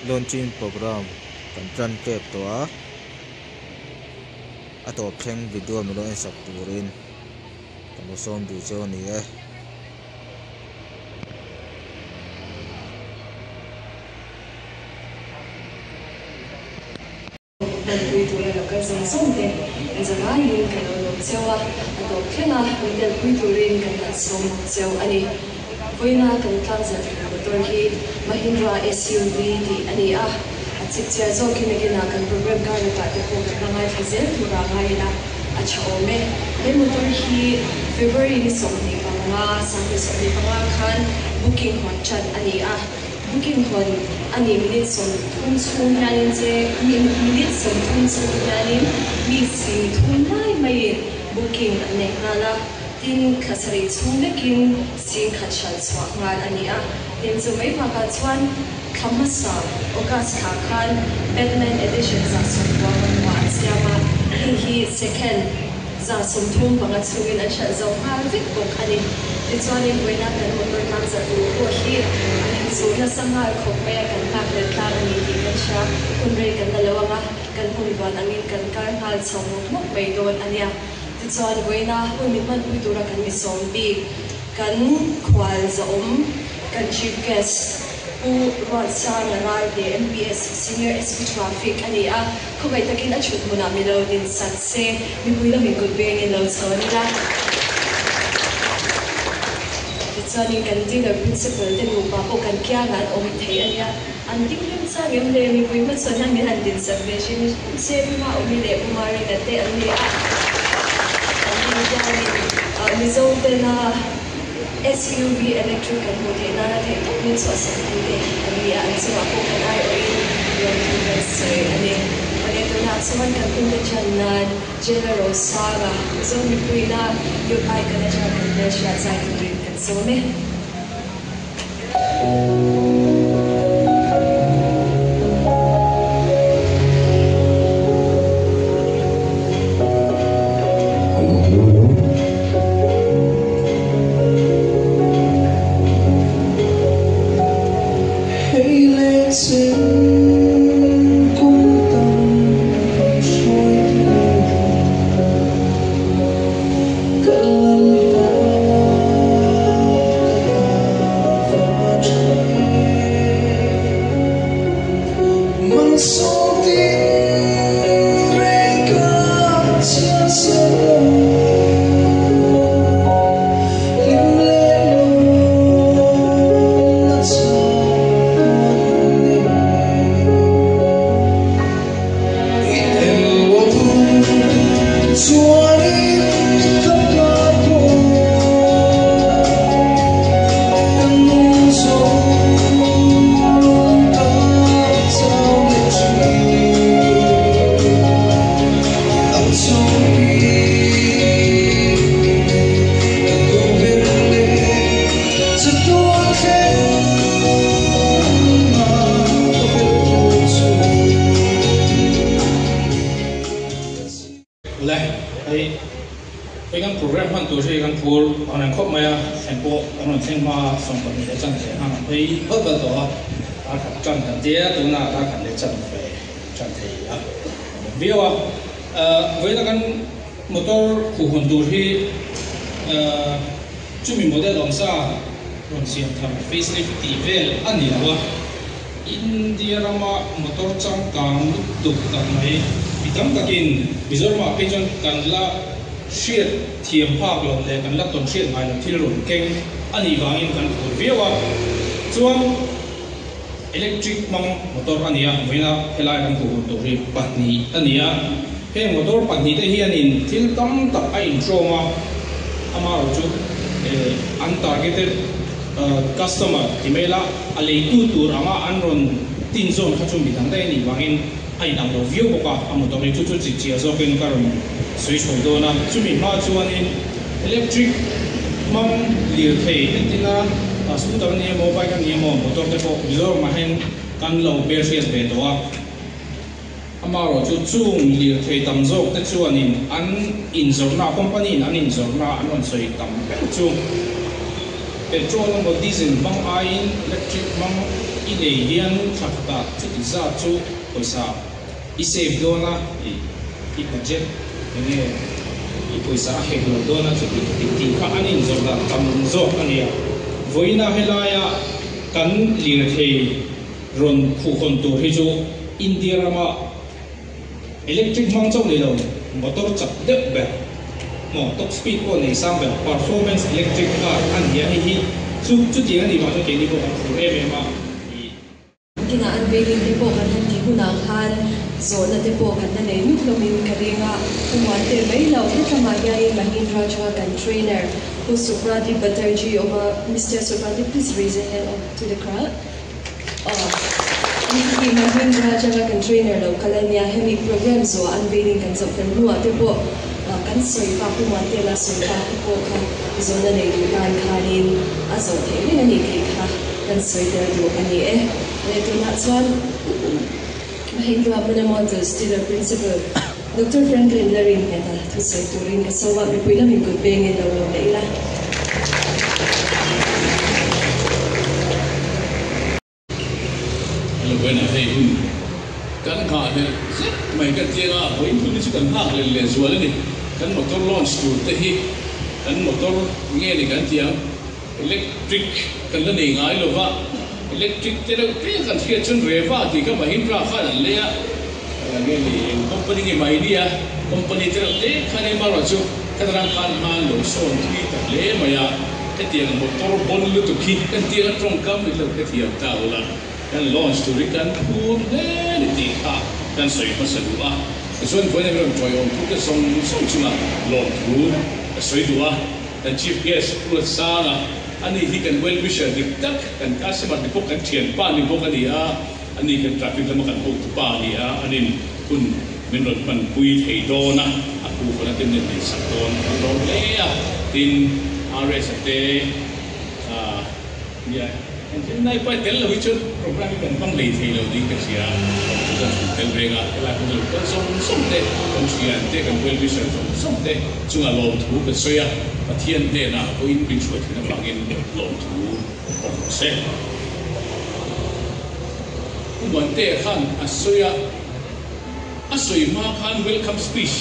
launching program kan tran kep to a to thleng video mi lo en sak turin kan som du cho ni e we do a local something and the line can no sewa to kena we del we do ring kan som sew ani voina kan tlanza motor hi Mahindra SUV di ani chik chia zo kinagina kan program ka ta te ko kan ngai fazel thura ngai na acha ome me motor hi February ni som ni panga sang so ni panga khan booking hot chat ani booking hon ani minute som thun chung nanin je minute som thun chung nanin mi si thun mai booking ane nala tin khasari chung lekin sing khachal swa ngal ani tin so mai pa ka chuan khamasa okas kha khan Batman edition za somwa wa siama hi second za somthum panga chungin an sha zo ha vik ko khani ti chuanin voina kan motor kam za tu ko hi so na sanga khop pa kan tak le tlar ani ti kan sha kun re kan dalawanga kan hung ban angin kan kar hal chawmok mok mai don ania ti chuan voina humi man ui tura kan mi sombi kan khwal za kan chief guest u Rosa Narade MPS Senior SP Traffic ani khubai takin achut muna milo din satse mi buila mi gulbeng in lo sonila Sani kan dinner principal din mo pa po kan kya ngan thei ania anting lim sa ngem le mi bui ma son hang han din submission se ma umi le umari ka te ani mi zo de na SUV electric and motor na the top so assembly ani so ako kan ai oi yung investor ani to na someone kan pinda chanan general saga so mi puina yung ai kana cha kan siya sa rin kan so me Chumi model omsa ronsiam tham facelift vel ani lawa India rama motor changkang duk tak mai bitam takin bizorma pejon kanla shit thiam phak lom le kanla ton shit mai la thil ron keng ani wangin kan phur viwa chuan electric mang motor ania voina helai kan ku to ri patni ania he motor patni te hianin thil tam tak a intro ma amaro chu untargeted customer timela alei tu rama anron tin zone khachum bidang dai ni wangin ai dang lo view boka amotor ni chu chu chi chi zo ken karon switch hoi do na chumi ma chuanin electric mam lir thei entina scooter ni mobile kan ni mo motor te ko lor ma hen kan lo ber sian be to amaro chu chung lir thei tam zo te chuanin an inzorna company an inzorna anon soi tam pe chu petrol mo diesel bang ain electric bang nei hian thakta chuti za chu poisa I save dona I budget nge I poisa heklo dona chu ti kha anin zorda tam zo ania voina helaya kan lir thei ron khu khon tur hi chu India rama electric mangchau le lo motor chak de ba mo top speed ko nei sam ba performance electric car an ya hi chu ti ani ma chu ke ni ko ma kina unveiling te po kan hanti huna khan zona te po kan na nei nuklomin karinga kumate mai lo he tamaya in Mahindra cha kan trainer who Suprati Batterjee over Mr. Suprati, please raise your hand up to the crowd. Ini Mahindra cha kan trainer lo kalanya hemi program zo unveiling kan so kan hua te po kan soi pa kumate la soi pa po kan zona nei dukan khanin azo te ni ni ke kha kan soi der do ani Ito na chuan Mahindra Motors dealer principal Dr. Franklin Larin heta thu sai turin ka sawa mi puila mi good beng in lo leila Hello buena hey kan kha ne mai ka tianga boin tu ni kan hak le zual ni kan motor launch tu te hi kan motor nge ni kan tiang electric kan la nei ngai lo wa electric te lo te kan thia chun reva ti ka Mahindra khan le ya nge ni company nge mai dia company te lo te khan e maro chu kadran khan han lo son thi ta le maya ke tiang motor bon lu tu ki kan tiang trong kam lo ke tiang ta la kan launch tu ri kan phur le ni ti kha kan soi pa sa lu a so when I went to your put some chunga long through soi du a kan chief guest put sala ani hi kan well wisher dik tak kan customer di pok kan thian pa ni pok ani a ani kan traffic lam kan pok pa ni a ani kun min ron pan pui thei dona aku ko na tin ni sakon ron le a tin rs ate ya and tin nai pa tel lo chu program kan pang le thei lo ding ka sia tel rega la ko lo kan som te kan sia te kan well wisher som te chunga lo thu ka soya Pathian te na ko in bin chuat na bangin lo thu se umon te khan asoi ma khan welcome speech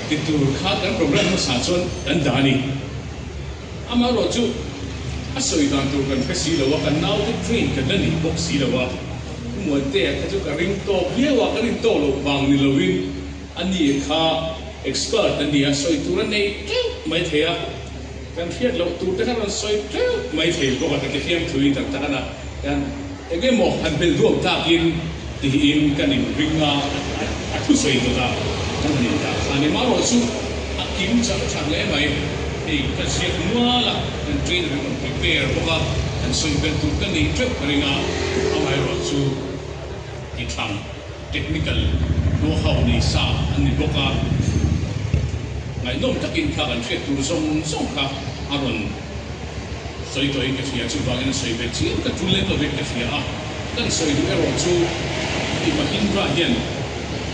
titur kha kan program sa chon kan dani amaro chu asoi dan tur kan kasi lo kan now the train kan ni box si lo umon te ka chu ka ring to lewa ka ring to lo bang ni lo win ani kha expert ani asoi turan nei mai thea kan fiat lo tu ta kan soi tu mai thei ko ka ke fiam thui tak ta na kan ege mo han bel do ta kin ti in kan in ringa atu soi to ta kan ni ta ani ma ro su akim cha cha le mai ei ka siat nuala kan train ri kon prepare ko ka kan soi ben tu kan ni trip ringa amai ro su ti thang technical know how ni sa ani ko ka ngai nom takin kha kan thret tur song kha aron soi toi ke sia chu bangin soi be chi ka tulen lo be ke sia a kan soi du ero chu I Mahindra hian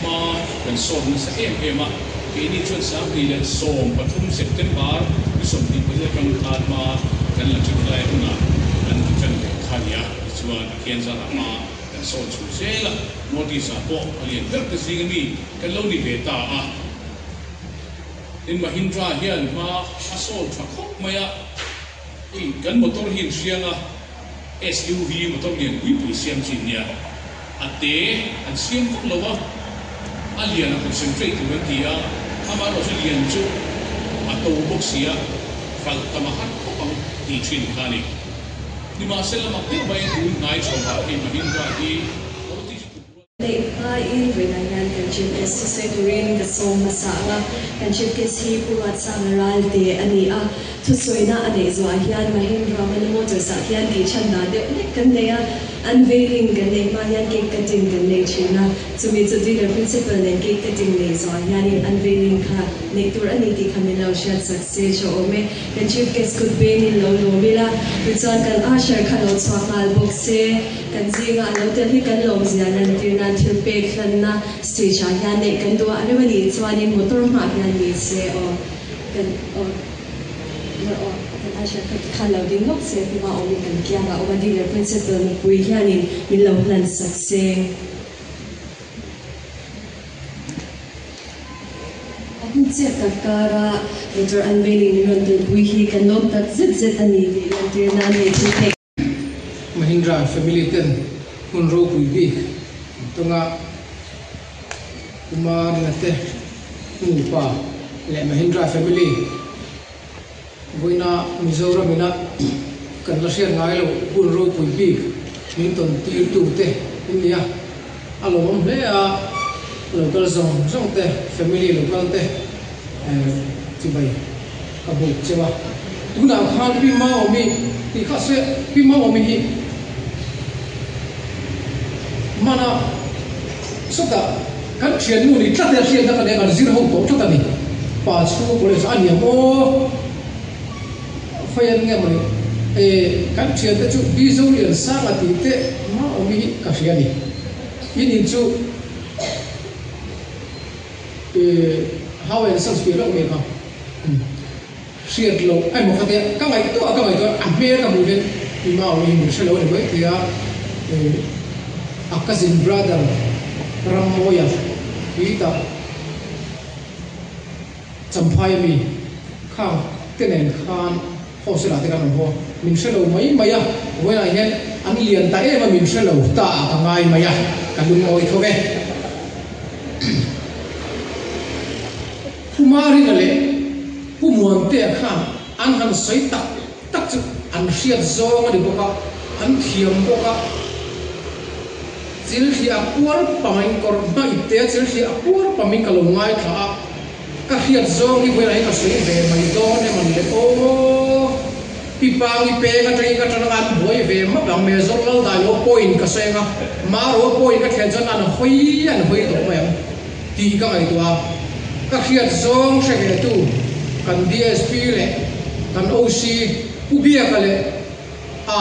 ma kan son sa em a ke ni chun sa ki le som pathum September ki som ti pale kan khat ma kan la chu lai na kan chan khania chuan kian za ma kan son chu sela notice a po alien ver ke sing mi kan lo ni ve ta a in Mahindra hian ma asol thakok maya I kan motor hin sianga SUV motor hian ui siam chin nia ate an siam kok lowa alian a concentrate when dia amaro lian chu ato boxia fal tamahat ko ang di chin kani di ma sela makti ba in ngai choba in Mahindra I in Rinayan kan chip es sai turin ka so masanga kan chip ke si purat sangaral te ani a thu soina ane zo hian Mahindra Motors a hian ti chanda de kan leya unveiling kan le ma hian ke cutting kan le china chumi chu dealer principal ne ke cutting le zo hian unveiling kha ne tur ani ti khamilo shat success cho ome kan chip ke good pain in lo lo mila chuan kan a share khalo chwangal box se kan zinga lo te hi kan lom zia nan tirna thil pe khanna stage a hian ne kan do anewani chuan in motor ma hian ni se o kan o Asha kalau dingok se kuma omi kan kia ma omadi le principal na pui hianin min lo plan sakseng akun se kakara motor unveiling ni ron del pui hi kan nom tak zet ani di lantir na ne thik Mahindra family ten hunro pui bi tonga kuma ngate nupa le Mahindra family Boina Mizoram ina kan la share ngai lo bun ro pui bi min ton tir tu te india alo mom le a local zong te family local te chi bai ka bu chewa tuna khan pi ma omi ti kha se pi ma omi hi mana sota kan thian nu ni tla te thian da ka de kan zir ho to ta ni pa chu police ani mo Fayan nga mo kan thian te chu bizolian sang ati te ma omi ka hiani in chu how and sans pi lo me ka siat lo ai mo khate ka ngai to am me ka mu den pi ma omi mu shelo ni bai tia a cousin brother Ramoya ita champhai mi khang tenen khan ho se la te kan ho min shelo mai maya wena hen an lian ta e ma min shelo ta ka ngai maya ka lung oi thoge kumari le pumuan te khan an han soi tak chu an riat zong ani boka an thiam boka chil hi apuar pamain kor mai te chil hi apuar pamin ka lo ngai tha ka riat zong ni wena ka soi ve mai do ne man le o Pipang ipe ka trai ka tangan boy ve ma bang me zol lo dai lo point ka senga ma ro point ka thel jon an hoi to ma ti ka ngai to ka khiat zong se ve tu kan DSP le kan OC ubia ka le a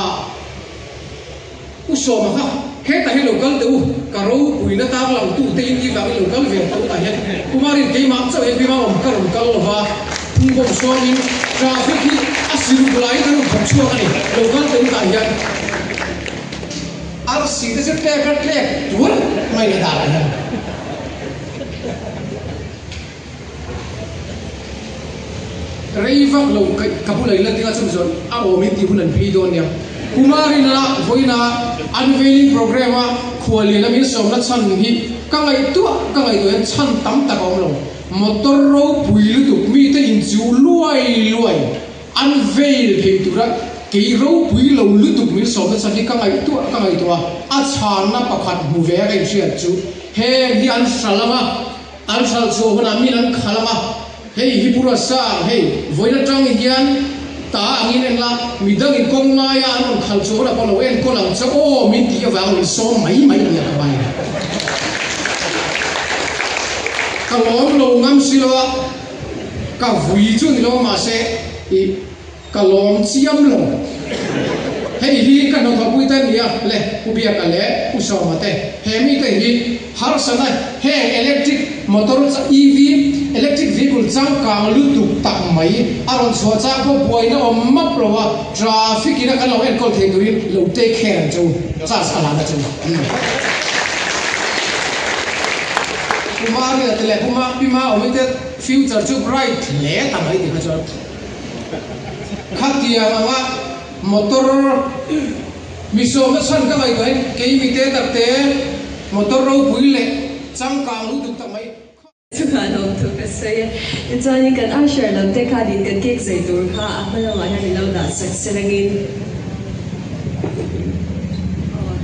uso ma ha he ta he local te u ka ro puina ta lang tu te in ki va local ve to ta he kumarin ke ma chau he bi ma om ka ro kal wa ngom so ni traffic hi asiru bulai kan phok chuak ani local te ta hian ar si te se ka tlek tur mai la da la Reiva lo kapulai la tinga chum zon a o mi ti hunan phi don ya kumarina voina unveiling program a khwali la mi som na chan hi ka ngai tu chan tam ta kom lo motor ro puilu tu mi te in chu luai unveil ke tura ke ro pui lo lu tu mi som na chan hi ka ngai tu a chan na pakhat mu ve ga ria chu he hi an salama an sal so hona mi an khalama hey hipura sa hey voina tang hian ta angin en la midang in kong na ya an khal chu ra palo en ko lang cha o min ti wa ni so mai ya ka bai ka lo ngam silo ka vui chu ni lo ma se i ka lom chiam lo hey hi ka no ka pui ta ni ya le ubia ka le uso ma te he mi te hi har sana he electric motor EV electric vehicle chang kang lu tu tak mai aron so cha ko boina om map lo wa traffic ina kan lo en kol the durin lo te khen chu cha sala na chu kumari atele kuma pima omite future chu bright le ta mai ti ka chu khatia ma motor miso ma san ka mai ko ke mi te tak te motor ro puile chang kang lu tu tak mai Tuhanong tu kasi ito ni kan Asher lang te kadin kan cake sa ito ha apa naman na nilaw na sa silangin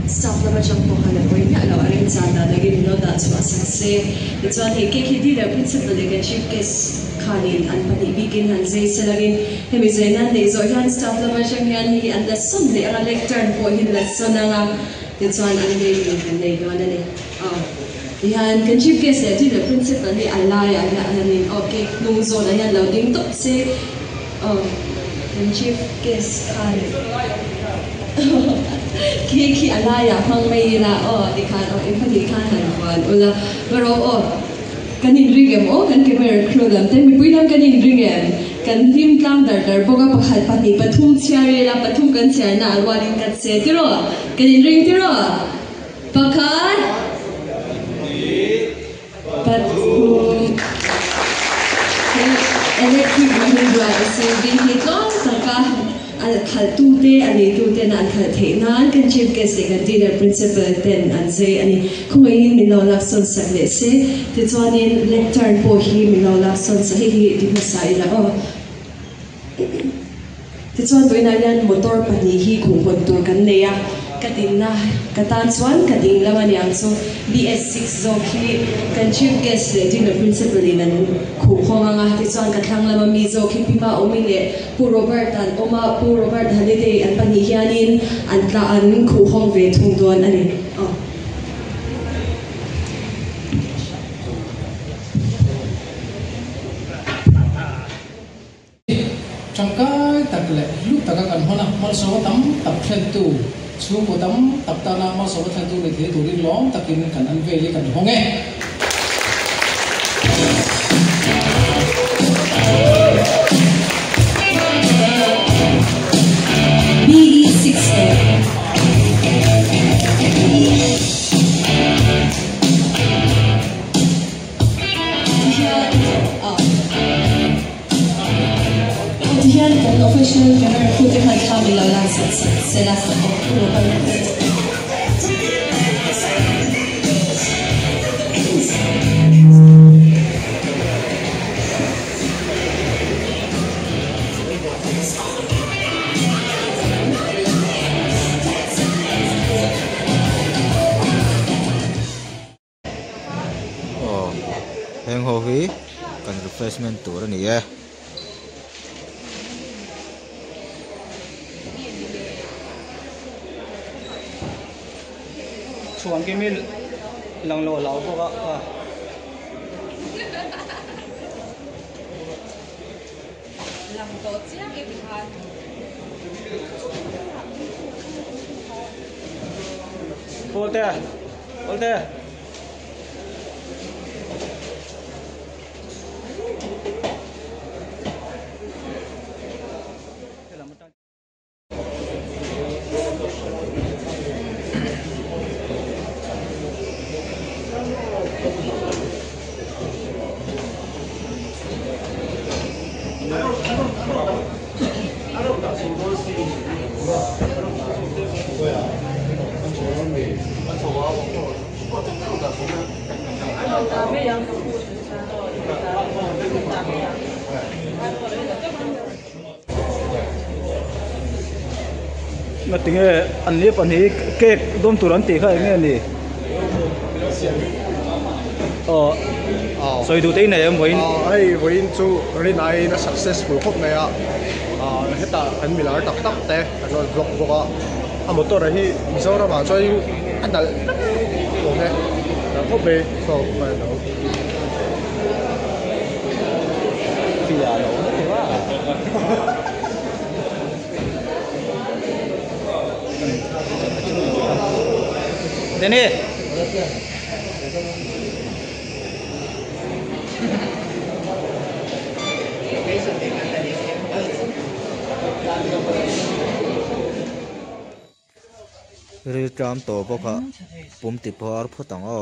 staff naman siyang po halapoy niya alaw rin sana naging nilaw na sa saksi ito ni cake hindi na principal ni kan chief guest kanin ang panibigin han sa silangin hemizainan na iso yan staff naman siyang yan hi ang lesson ni ang lectern po hin lesson na nga ito ang hindi kan na ito na ni Yan kan chief guest le the principal ni alai ana anin okay nung zone ayan loading to si kan chief guest kan ki alaya phang mai la dikan empathy kan han ula pero kanin ringem kan kemer crew lam te mi puilam kanin ringem kan him tlang dar boga pakhat pani pathum chiari la pathum kan chiarna alwarin kan se tiro kan ring tiro pakhat pathum electric vehicle saving hitong taka al khaltu te ani tu te na khal theinan kan chief guest kan dinner principal ten an se ani khoi milo lakson sakle se te chuanin lectern po hi milo lakson sa hi di masai la o te chuan toina yan motor pani hi khungpon tur kan neya katin na katan chuan kading lamani ang so BS6 zo khi kan chief guest le dinner principal in an khu khonga te chuan kathlang lama mi zo khi pima omile pu Robert an oma pu Robert holiday an pani hianin an tla an khu khong ve thung don ani Changkai takle lu taka kan hona mal so tam tap thlen tu chu ko tam tap ta na mal so thlen tu le the tu ri long takin kan an ve le kan honge BE6A Diyan kan official camera putih hal kami lalang selas heng ho hi kan refreshment tur ani e chuan cái mil lang lo lau boka lang to chia ke bihan Volte mà tính ăn liếp ăn hí kẹt đom tủ ăn tỉ khai nghe nè所以到底你有冇win chu rin ai na successful khop ne a heta an milar tak tak te an vlog boka a motor hi zora ma choi an dal okay na khop be so ma no pia lo te wa Dene ri tram to boka pum ti por photang o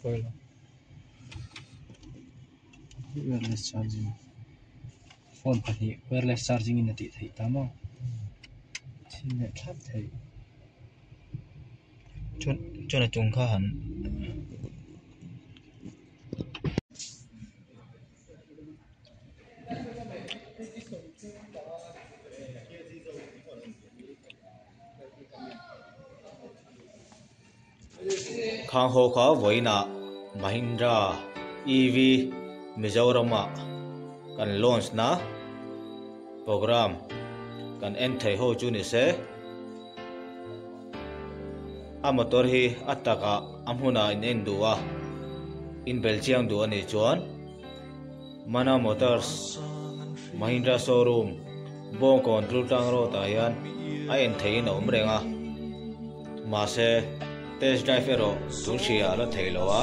wireless charging phone pahnih wireless charging in ati thei tamo chin le thap thei chuna chung kha han khang ho kha voina Mahindra EV Mizoram kan launch na program kan en thei ho chu ni se a motor hi ataka amhuna in endua in Belgium du ani chuan Mana Motors Mahindra showroom bong control tang ro ta yan a en thei no mrenga ma se test drive ro chu sia la theilowa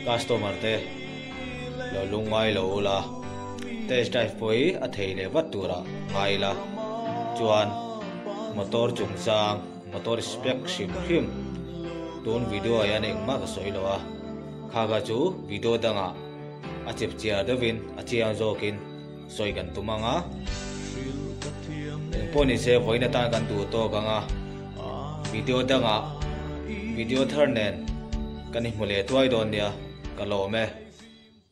customer te lo lungai lo la test drive poi a theile watura ngaila chuan motor chungchang motor spec sim him ton video yan engma ka soilowa khaga chu video danga a chep chia dawin a chiang zokin soigan tumanga poni se voina ta kan tu to ganga video danga video tharnen kani mule tuai don nia kalome